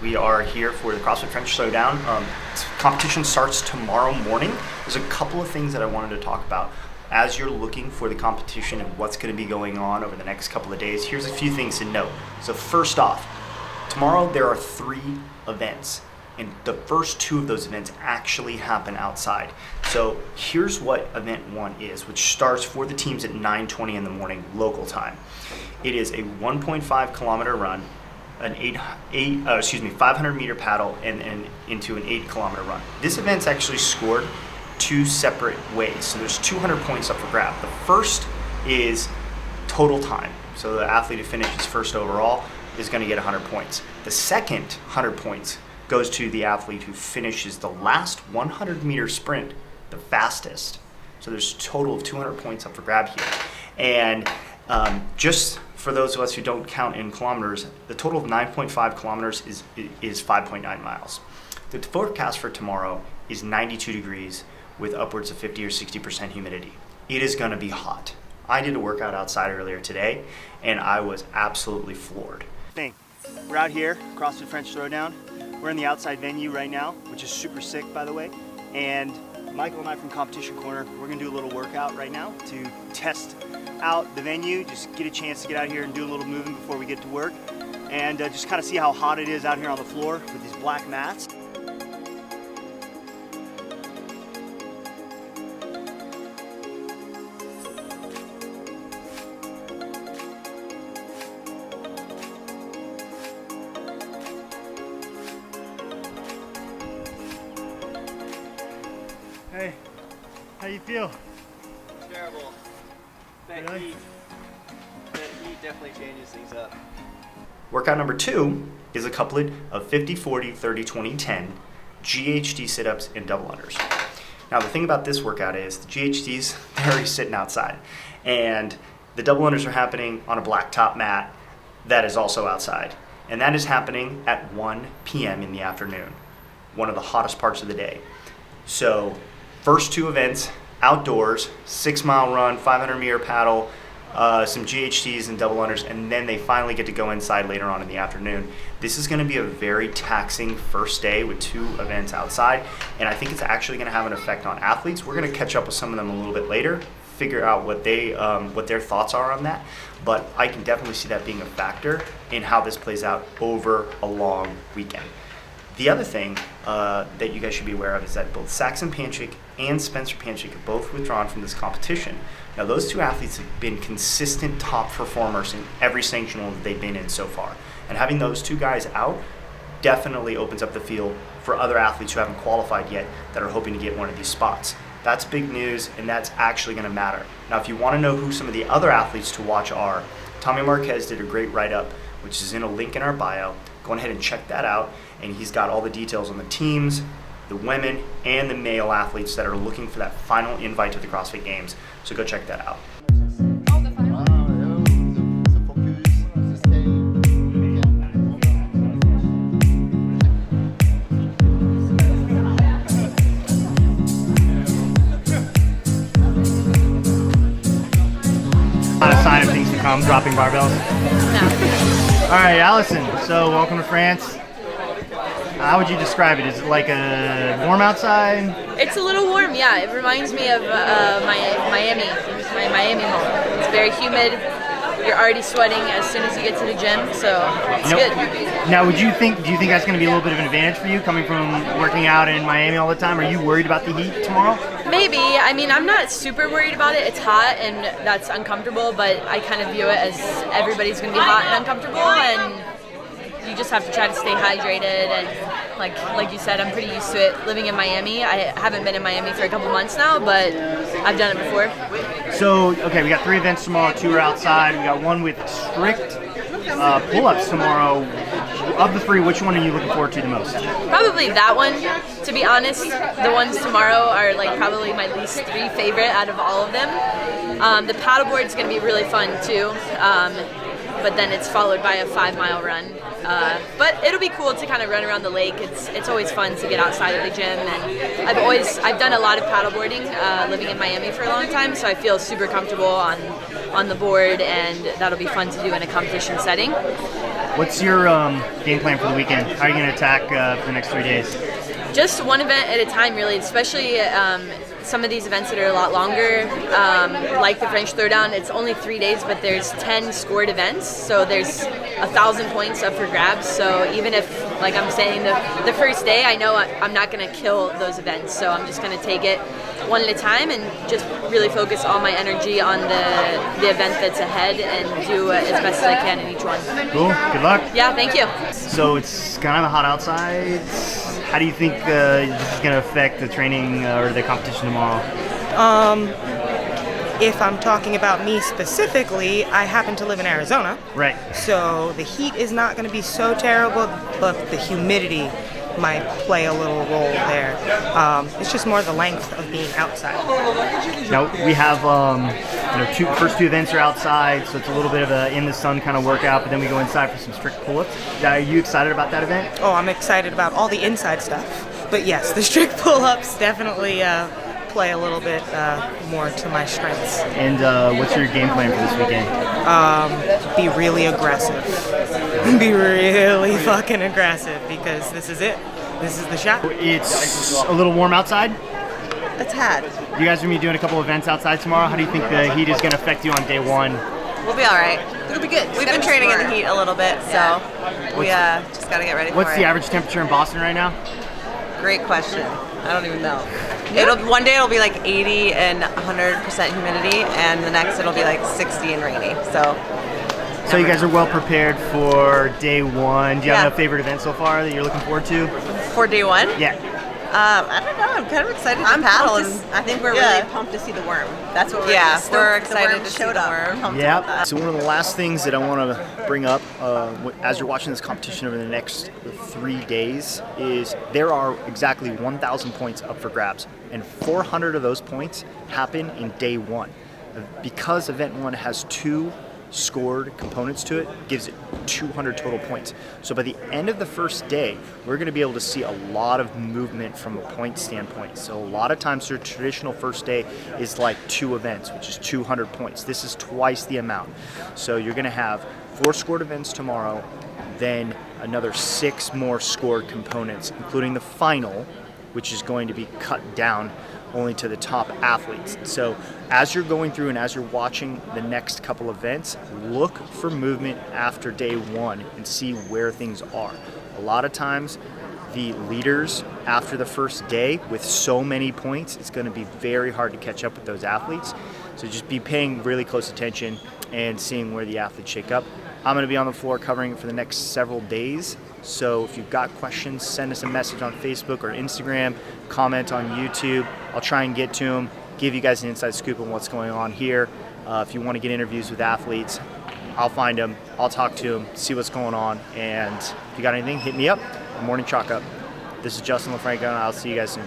We are here for the CrossFit French Throwdown. Competition starts tomorrow morning. There's a couple of things that I wanted to talk about. As you're looking for the competition and what's going to be going on over the next couple of days, here's a few things to note. So first off, tomorrow there are 3 events, and the first 2 of those events actually happen outside. So here's what event 1 is, which starts for the teams at 9:20 in the morning local time. It is a 1.5 kilometer run, an 500 meter paddle, and into an 8 kilometer run. This event's actually scored 2 separate ways. So there's 200 points up for grab. The first is total time. So the athlete who finishes first overall is going to get 100 points. The second 100 points goes to the athlete who finishes the last 100 meter sprint the fastest. So there's a total of 200 points up for grab here. And just for those of us who don't count in kilometers, the total of 9.5 kilometers is 5.9 miles. The forecast for tomorrow is 92 degrees with upwards of 50 or 60% humidity. It is going to be hot. I did a workout outside earlier today, and I was absolutely floored. We're out here, CrossFit French Throwdown. We're in the outside venue right now, which is super sick, by the way. And Michael and I from Competition Corner, we're going to do a little workout right now to test out the venue, just get a chance to get out here and do a little moving before we get to work, and just kind of see how hot it is out here on the floor with these black mats. Hey, how you feel? Terrible. That heat definitely changes things up. Workout number 2 is a couplet of 50, 40, 30, 20, 10 GHD sit-ups and double unders. Now the thing about this workout is the GHDs, they're already sitting outside, and the double unders are happening on a blacktop mat that is also outside. And that is happening at 1 p.m. in the afternoon, one of the hottest parts of the day. So first 2 events, outdoors, 6-mile run, 500 meter paddle, some GHDs and double unders, and then they finally get to go inside later on in the afternoon. This is going to be a very taxing first day with 2 events outside, and I think it's actually going to have an effect on athletes. We're going to catch up with some of them a little bit later, figure out what their thoughts are on that, but I can definitely see that being a factor in how this plays out over a long weekend. The other thing that you guys should be aware of is that both Saxon Panchik and Spencer Panchik have both withdrawn from this competition. Now those 2 athletes have been consistent top performers in every sanctional that they've been in so far. And having those 2 guys out definitely opens up the field for other athletes who haven't qualified yet that are hoping to get one of these spots. That's big news, and that's actually going to matter. Now if you want to know who some of the other athletes to watch are, Tommy Marquez did a great write-up, which is in a link in our bio. Go ahead and check that out, and he's got all the details on the teams, the women, and the male athletes that are looking for that final invite to the CrossFit Games. So go check that out. Not a sign of things to come, dropping barbells? No. All right, Allison, so welcome to France. How would you describe it? Is it like a warm outside? It's a little warm, yeah. It reminds me of my Miami home. It's very humid. You're already sweating as soon as you get to the gym, so it's good. Now, do you think that's going to be a little bit of an advantage for you coming from working out in Miami all the time? Are you worried about the heat tomorrow? Maybe. I mean, I'm not super worried about it. It's hot and that's uncomfortable, but I kind of view it as everybody's going to be hot and uncomfortable, and you just have to try to stay hydrated, and like you said, I'm pretty used to it living in Miami. I haven't been in Miami for a couple months now, but I've done it before. So, okay, we got 3 events tomorrow, 2 are outside. We got 1 with strict pull-ups tomorrow. Of the 3, which one are you looking forward to the most? Probably that one, to be honest. The ones tomorrow are probably my least 3 favorite out of all of them. The paddleboard's going to be really fun too, but then it's followed by a 5-mile run. But it'll be cool to kind of run around the lake. It's always fun to get outside of the gym, and I've done a lot of paddleboarding living in Miami for a long time, so I feel super comfortable on the board, and that'll be fun to do in a competition setting. What's your game plan for the weekend? How are you going to attack for the next 3 days? Just one event at a time, really, especially some of these events that are a lot longer, like the French Throwdown. It's only 3 days, but there's 10 scored events, so there's 1,000 points up for grabs. So even if, like I'm saying, the first day, I know I'm not going to kill those events, so I'm just going to take it one at a time and just really focus all my energy on the event that's ahead and do as best as I can in each one. Cool. Good luck. Yeah, thank you. So it's kind of hot outside. How do you think this is going to affect the training or the competition tomorrow? If I'm talking about me specifically, I happen to live in Arizona. Right. So the heat is not going to be so terrible, but the humidity might play a little role there. It's just more the length of being outside. Now we have, first two events are outside, so it's a little bit of a in the sun kind of workout, but then we go inside for some strict pull-ups. Are you excited about that event? Oh, I'm excited about all the inside stuff. But yes, the strict pull-ups definitely play a little bit more to my strengths. And what's your game plan for this weekend? Be really aggressive. Be really fucking aggressive, because this is it. This is the shot. It's a little warm outside. A tad. You guys are going to be doing a couple events outside tomorrow. How do you think the heat is going to affect you on day one? We'll be all right. It'll be good. We've been training in the heat a little bit, so we just got to get ready for it. What's the average temperature in Boston right now? Great question. I don't even know. One day it'll be like 80 and 100% humidity, and the next it'll be like 60 and rainy. So you guys are well prepared for day one. Do you have a favorite event so far that you're looking forward to? For day one? Yeah. I don't know. I'm kind of excited to paddle. I think we're really pumped to see the worm. That's what we're excited to see the worm. Yeah. So one of the last things that I want to bring up as you're watching this competition over the next 3 days is there are exactly 1,000 points up for grabs, and 400 of those points happen in day one. Because event one has 2 scored components to it, gives it 200 total points. So by the end of the first day, we're going to be able to see a lot of movement from a point standpoint. So a lot of times your traditional first day is like 2 events, which is 200 points. This is twice the amount. So you're going to have 4 scored events tomorrow, then another 6 more scored components, including the final, which is going to be cut down only to the top athletes. So as you're going through and as you're watching the next couple events, look for movement after day one and see where things are. A lot of times the leaders after the first day with so many points, it's going to be very hard to catch up with those athletes. So just be paying really close attention and seeing where the athletes shake up. I'm going to be on the floor covering it for the next several days. So if you've got questions, send us a message on Facebook or Instagram, comment on YouTube. I'll try and get to them, give you guys an inside scoop on what's going on here. If you want to get interviews with athletes, I'll find them, I'll talk to them, see what's going on. And if you got anything, hit me up. Morning Chalk Up. This is Justin LoFranco, and I'll see you guys soon.